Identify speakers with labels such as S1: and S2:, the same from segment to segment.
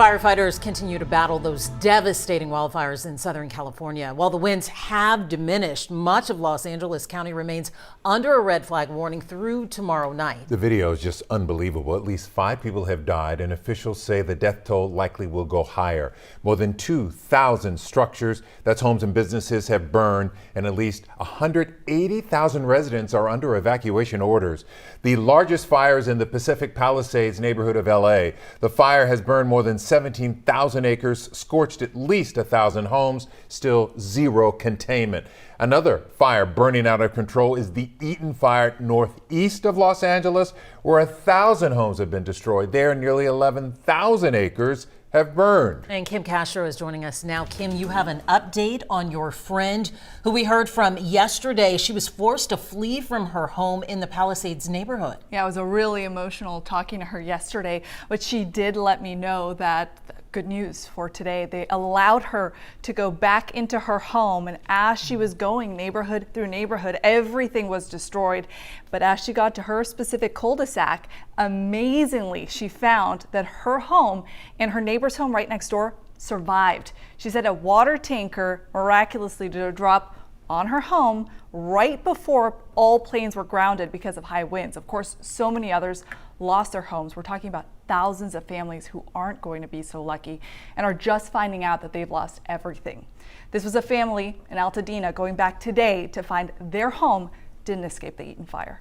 S1: Firefighters continue to battle those devastating wildfires in Southern California. While the winds have diminished, much of Los Angeles County remains under a red flag warning through tomorrow night.
S2: The video is just unbelievable. At least 5 people have died, and officials say the death toll likely will go higher. More than 2,000 structures, that's homes and businesses, have burned, and at least 180,000 residents are under evacuation orders. The largest fires in the Pacific Palisades neighborhood of LA. The fire has burned more than 17,000 acres, scorched at least 1,000 homes, still zero containment. Another fire burning out of control is the Eaton fire northeast of Los Angeles, where 1,000 homes have been destroyed. There, nearly 11,000 acres have burned.
S1: And Kim Castro is joining us now. Kim, you have an update on your friend who we heard from yesterday. She was forced to flee from her home in the Palisades neighborhood.
S3: Yeah, it was a really emotional talking to her yesterday, but she did let me know that good news for today. They allowed her to go back into her home, and as she was going neighborhood through neighborhood, everything was destroyed. But as she got to her specific cul-de-sac, amazingly, she found that her home and her neighbor's home right next door survived. She said a water tanker miraculously did drop on her home right before all planes were grounded because of high winds. Of course, so many others lost their homes. We're talking about thousands of families who aren't going to be so lucky and are just finding out that they've lost everything. This was a family in Altadena going back today to find their home didn't escape the Eaton fire.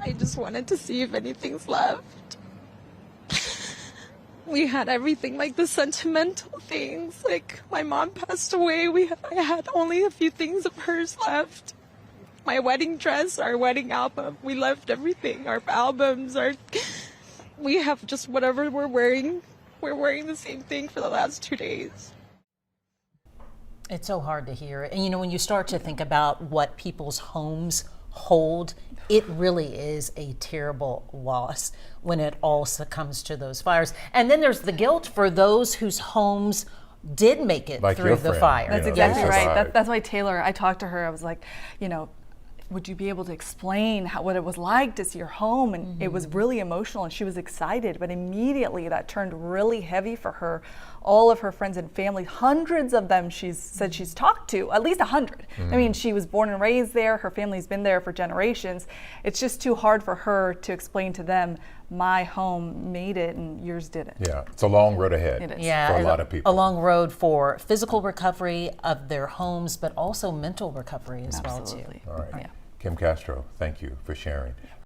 S4: I just wanted to see if anything's left. We had everything, like the sentimental things. Like my mom passed away. I had only a few things of hers left. My wedding dress, our wedding album. We left everything. Our albums, we have just whatever we're wearing. We're wearing the same thing for the last 2 days.
S1: It's so hard to hear. And you know, when you start to think about what people's homes hold, it really is a terrible loss when it all succumbs to those fires. And then there's the guilt for those whose homes did make it
S2: like
S1: through the fire.
S3: That's exactly right. That's why Taylor, I talked to her, I was like, you know, would you be able to explain what it was like to see your home? And it was really emotional, and she was excited, but immediately that turned really heavy for her. All of her friends and family, hundreds of them she's said she's talked to, at least 100. I mean, she was born and raised there. Her family's been there for generations. It's just too hard for her to explain to them, my home made it and yours didn't.
S2: Yeah, it's a long road ahead.
S1: It is. Yeah,
S2: for a lot of people.
S1: A long road for physical recovery of their homes, but also mental recovery as well too.
S2: All right.
S3: Yeah.
S2: Kim Castro, thank you for sharing.